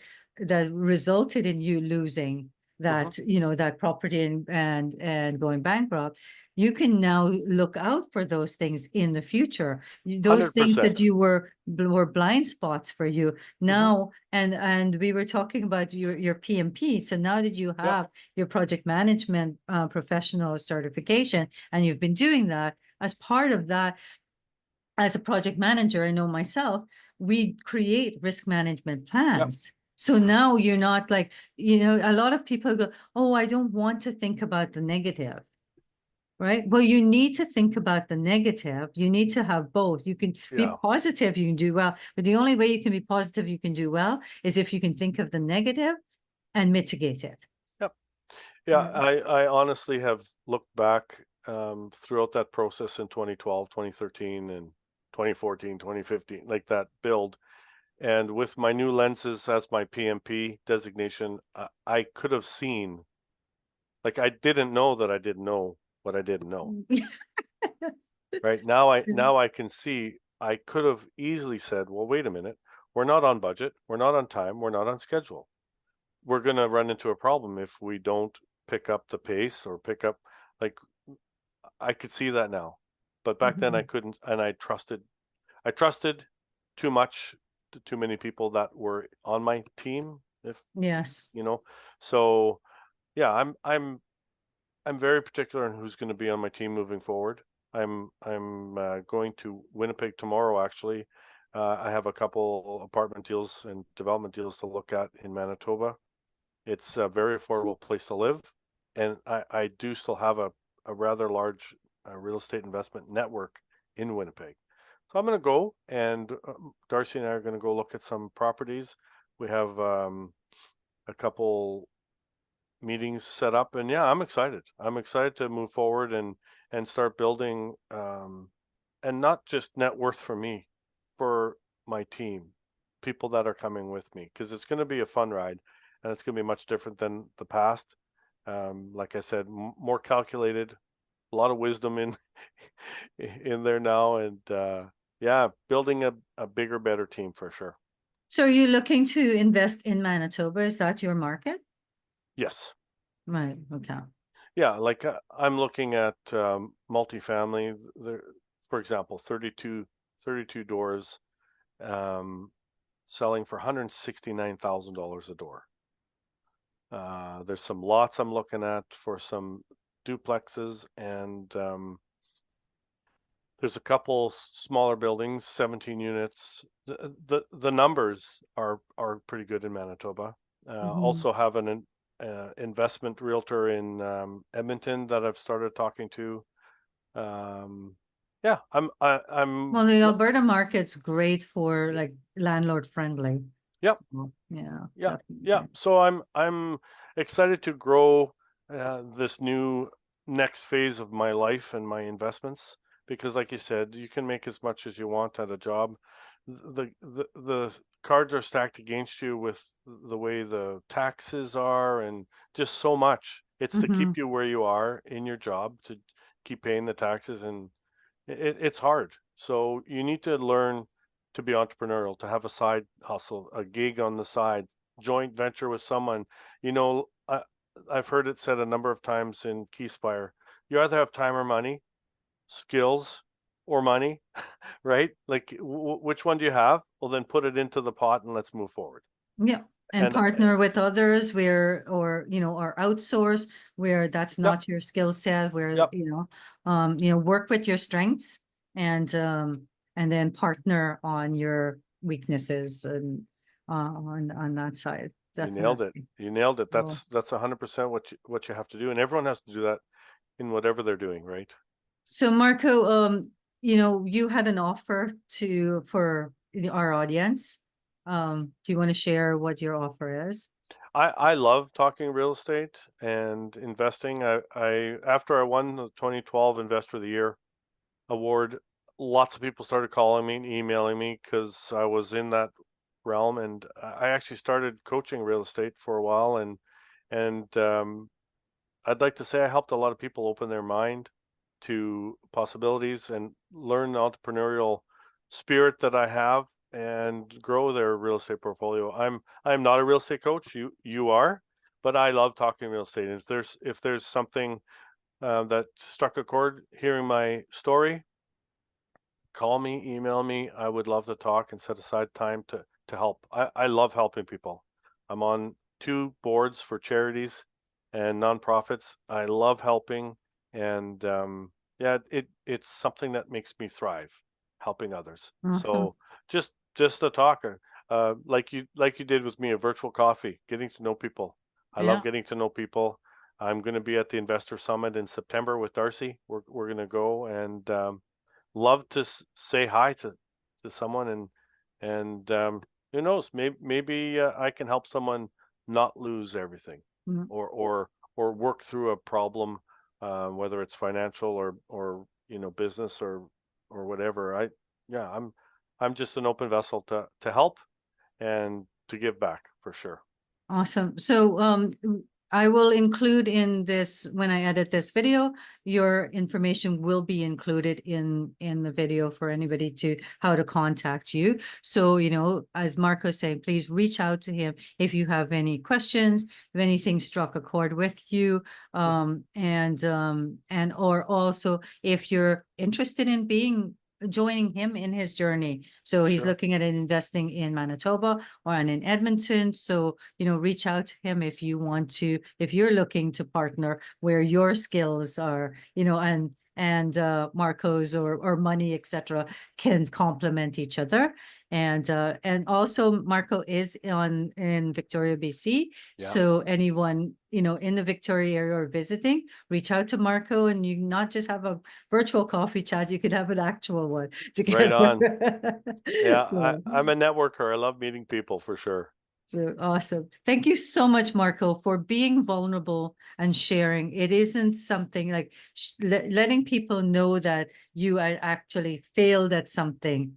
resulted in you losing Hmm. that property and going bankrupt. You can now look out for those things in the future. Those things that 100%. you were blind spots for you Hmm. now. And we were talking about your PMP. So now that you Yep, have your project management professional certification, and you've been doing that as part of that, as a project manager, I know myself, we create risk management yep, plans. So now you're not like, a lot of people go, oh, I don't want to think about the negative, right? Well, you need to think about the negative. You need to have both. You can be yeah, positive, you can do well, but the only way you can be positive, you can do well, is if you can think of the negative and mitigate it. yep. Yeah, Right. I honestly have looked back throughout that process in 2012, 2013, and 2014, 2015, like that build. And with my new lenses as my PMP designation, I could have seen, like I didn't know that I didn't know what I didn't know. Right now I can see I could have easily said, well, wait a minute, we're not on budget, we're not on time, we're not on schedule. We're going to run into a problem if we don't pick up the pace or pick up, like, I could see that now. But back then I Mhm. couldn't, and I trusted too much to too many people that were on my team, if Yes. you know. So yeah, I'm very particular on who's going to be on my team moving forward. I'm going to Winnipeg tomorrow. Actually, I have a couple apartment deals and development deals to look at in Manitoba. It's a very affordable place to live, and I do still have a rather large real estate investment network in Winnipeg. So I'm going to go, and Darci and I are going to go look at some properties. We have a couple meetings set up, and yeah, I'm excited. I'm excited to move forward and start building, and not just net worth for me, for my team, people that are coming with me, because it's going to be a fun ride, and it's going to be much different than the past. Like I said, more calculated, a lot of wisdom in in there now, and yeah, building a bigger, better team for sure. So are you looking to invest in Manitoba? Is that your market? Yes. Right. Okay. Yeah, like I'm looking at multifamily. There, for example, 32 doors, um, selling for $169,000 a door. There's some lots I'm looking at for some duplexes, and there's a couple smaller buildings, 17 units. The numbers are pretty good in Manitoba. Mhm. Also have an investment realtor in Edmonton that I've started talking to. Um, yeah, I'm Well, the Alberta market's great for like landlord friendly. yep, So, yeah, yeah, yeah. definitely. So I'm excited to grow this new next phase of my life and my investments, because, like you said, you can make as much as you want at a job. The cards are stacked against you with the way the taxes are, and just so much. It's to Mhm. keep you where you are in your job, to keep paying the taxes, and it's hard. So you need to learn to be entrepreneurial, to have a side hustle, a gig on the side, joint venture with someone. You know, I've heard it said a number of times in Keyspire, you either have time or money, skills or money, right? Like, which one do you have? Well, then put it into the pot and let's move forward. Yeah. And partner with others where, or, or outsource where that's Yep, not your skill set, where, yep, work with your strengths and then partner on your weaknesses and on that side. you nailed it. Definitely. You nailed it. So, That's 100% what you have to do, and everyone has to do that in whatever they're doing, right? so Marco, you had an offer for our audience. Do you want to share what your offer is? I love talking real estate and investing. I after I won the 2012 Investor of the Year award, lots of people started calling me and emailing me because I was in that realm, and I actually started coaching real estate for a while, and I'd like to say I helped a lot of people open their mind to possibilities and learn the entrepreneurial spirit that I have and grow their real estate portfolio. I'm not a real estate coach. You are, but I love talking real estate. And if there's something that struck a chord, hearing my story, call me, email me. I would love to talk and set aside time to help. I love helping people. I'm on 2 boards for charities and nonprofits. I love helping, and yeah, it's something that makes me thrive, helping others. Awesome. So just a talker, like you did with me, a virtual coffee, getting to know people. I Yeah. love getting to know people. I'm going to be at the Investor Summit in September with Darci. We're going to go and love to say hi to someone, and who knows, maybe I can help someone not lose everything, Mm. or work through a problem, whether it's financial or business or whatever. Yeah, I'm just an open vessel to help and to give back for sure. Awesome. So I will include in this, when I edit this video, your information will be included in the video for anybody to how to contact you. So, as Marco's saying, please reach out to him if you have any questions, if anything struck a chord with you, and or also if you're interested in joining him in his journey. So he's Sure. looking at investing in Manitoba or in Edmonton. So, reach out to him if you're looking to partner where your skills are, and Marco's or money, etc., can complement each other. And also Marco is in Victoria, BC. Yeah. So anyone, in the Victoria area or visiting, reach out to Marco, and you not just have a virtual coffee chat, you could have an actual one Right together. on. Yeah, So, I'm a networker. I love meeting people for sure. so awesome. Thank you so much, Marco, for being vulnerable and sharing. It isn't something like letting people know that you actually failed at something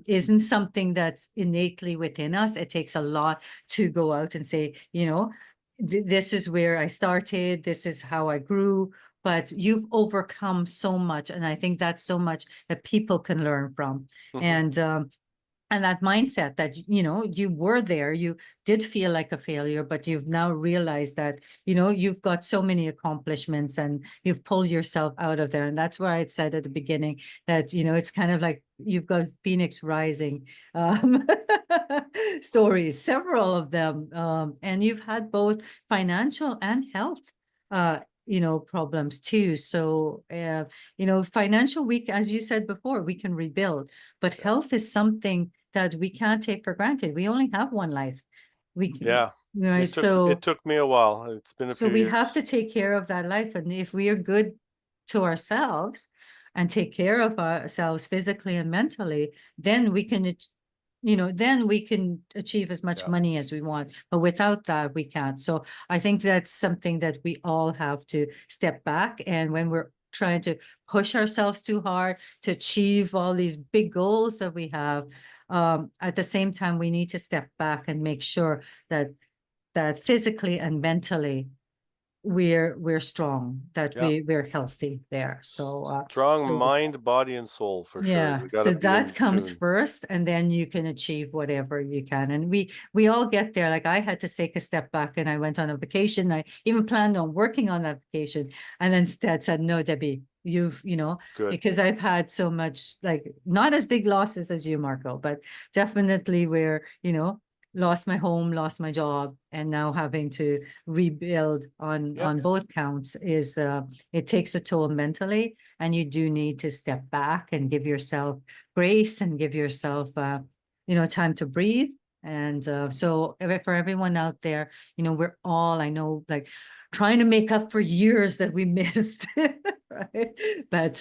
isn't something that's innately within us. It takes a lot to go out and say, this is where I started, this is how I grew, but you've overcome so much. And I think that's so much that people can learn from. Mhm. And that mindset that, you were there, you did feel like a failure, but you've now realized that, you've got so many accomplishments and you've pulled yourself out of there. And that's why I said at the beginning that, it's kind of like you've got Phoenix Rising stories, several of them. And you've had both financial and health problems too. So, financial, as you said before, we can rebuild, but health is something that we can't take for granted. We only have one life. We can, Yeah, it so took me a while. It's been a few we have years. to take care of that life. And if we are good to ourselves and take care of ourselves physically and mentally, then we can, achieve as much Yeah, money as we want. But without that, we can't. So I think that's something that we all have to step back. And when we're trying to push ourselves too hard to achieve all these big goals that we have, at the same time, we need to step back and make sure that physically and mentally we're strong, that yeah. we're healthy there. So Strong mind, body, and soul for sure. yeah, We got to so be that in comes tune. first, and then you can achieve whatever you can. And we all get there. Like I had to take a step back, and I went on a vacation. I even planned on working on that vacation, and then Dad said, "No, Debbie, Good. because I've had so much, like not as big losses as you, Marco, but definitely where lost my home, lost my job, and now having to rebuild on both counts is it takes a toll mentally, and you do need to step back and give yourself grace and give yourself time to breathe. And so for everyone out there, we're all, I know, like trying to make up for years that we missed, right? But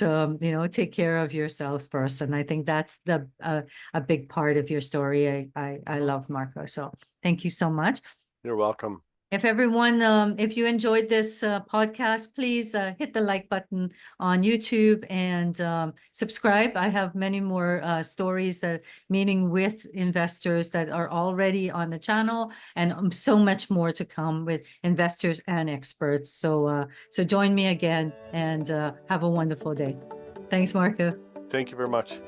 take care of yourselves first, and I think that's a big part of your story. I love, Marco. So thank you so much. You're welcome. If everyone, if you enjoyed this podcast, please hit the like button on YouTube and subscribe. I have many more stories that meeting with investors that are already on the channel, and so much more to come with investors and experts. So join me again, and have a wonderful day. Thanks, Marco. Thank you very much.